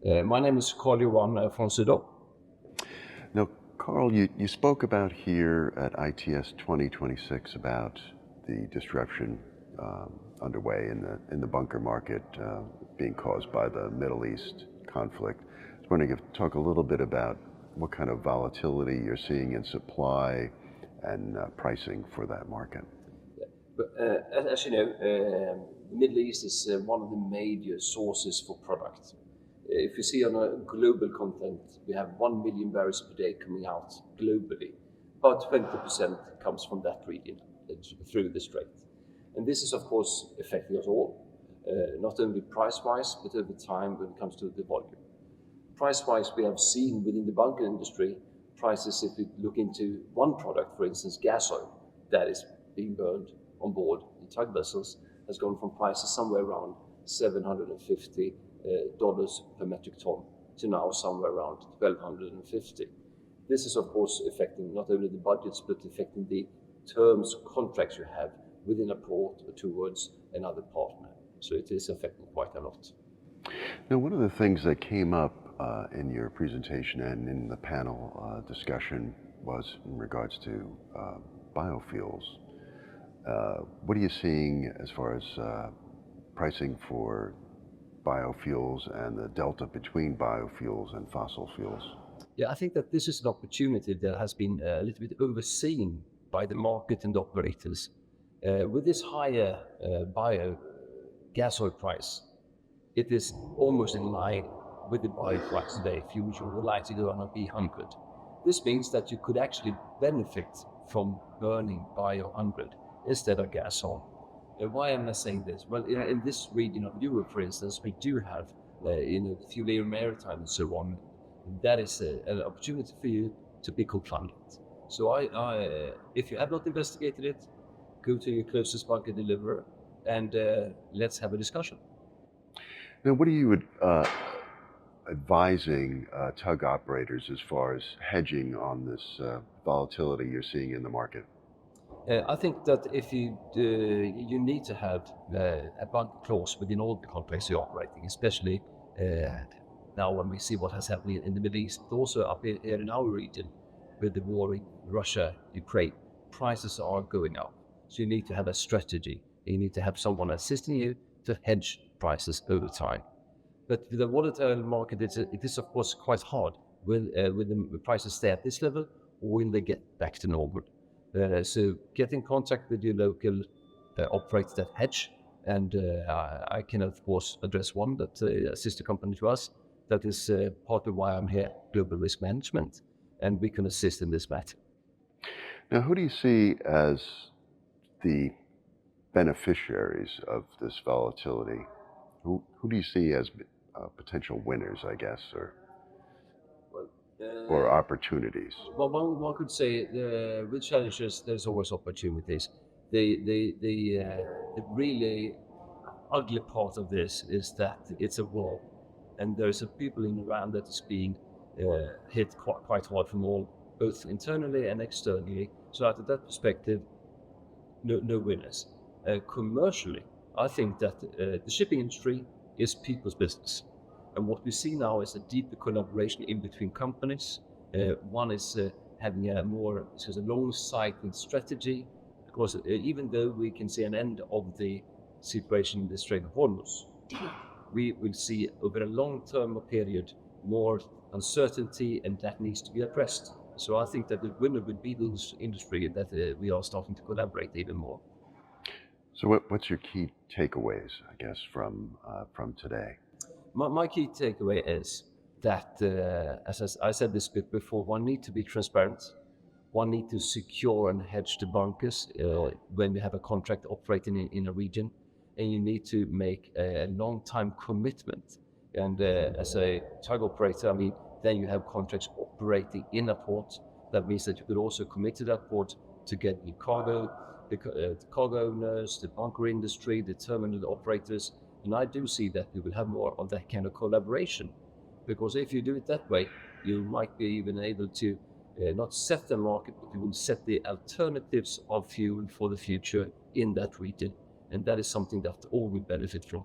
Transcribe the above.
My name is Carl Johan van Sydow. Now, Carl, you spoke about here at ITS 2026 about the disruption underway in the bunker market being caused by the Middle East conflict. I was wondering if you talk a little bit about what kind of volatility you're seeing in supply and pricing for that market. But as you know, the Middle East is one of the major sources for product. If you see on a global content, we have 1 million barrels per day coming out globally. About 20% comes from that region through the strait. And this is, of course, affecting us all, not only price-wise, but over time when it comes to the volume. Price-wise, we have seen within the bunker industry, prices, if we look into one product, for instance, gas oil, that is being burned on board in tug vessels, has gone from prices somewhere around $750 per metric ton to now somewhere around $1,250. This is, of course, affecting not only the budgets, but affecting the terms, contracts you have within a port or towards another partner. So it is affecting quite a lot. Now, one of the things that came up in your presentation and in the panel discussion was in regards to biofuels. What are you seeing as far as pricing for biofuels and the delta between biofuels and fossil fuels? Yeah, I think that this is an opportunity that has been a little bit overseen by the market and the operators. With this higher bio gas oil price, it is almost in line with the bio price today, fuel would like to go on a B100. This means that you could actually benefit from burning bio 100 instead of gas oil. Why am I saying this? Well, in this region of Europe, for instance, we do have the fuel Maritime and so on. That is an opportunity for you to be co-funded. So if you have not investigated it, go to your closest bunker deliverer and let's have a discussion. Now, what are you advising tug operators as far as hedging on this volatility you're seeing in the market? I think that if you need to have a bunker clause within all the contracts you're operating, especially now when we see what has happened in the Middle East, but also up here in our region with the war in Russia, Ukraine, prices are going up. So you need to have a strategy. You need to have someone assisting you to hedge prices over time. But with the volatile market, it is of course quite hard. Will the prices stay at this level, or will they get back to normal? So get in contact with your local operators that hedge, and I can of course address one that a sister company to us that is part of why I'm here, Global Risk Management, and we can assist in this matter. Now, who do you see as the beneficiaries of this volatility? Who do you see as potential winners, I guess, or opportunities? Well, one could say with challenges, there's always opportunities. The really ugly part of this is that it's a war, and there's a people in Iran that is being hit quite hard from all, both internally and externally. So out of that perspective, no winners. Commercially, I think that the shipping industry is people's business. And what we see now is a deeper collaboration in between companies. One is having a more long-sighted strategy, because even though we can see an end of the situation in the Strait of Hormuz, we will see over a long-term period more uncertainty, and that needs to be addressed. So I think that the winner would be those industry that we are starting to collaborate even more. So what's your key takeaways, I guess, from today? My key takeaway is that, as I said this bit before, one needs to be transparent. One needs to secure and hedge the bunkers when we have a contract operating in a region, and you need to make a long-time commitment. And as a tug operator, I mean, then you have contracts operating in a port. That means that you could also commit to that port to get the cargo, the cargo owners, the bunker industry, the terminal operators. And I do see that we will have more of that kind of collaboration, because if you do it that way, you might be even able to not set the market, but you will set the alternatives of fuel for the future in that region. And that is something that all will benefit from.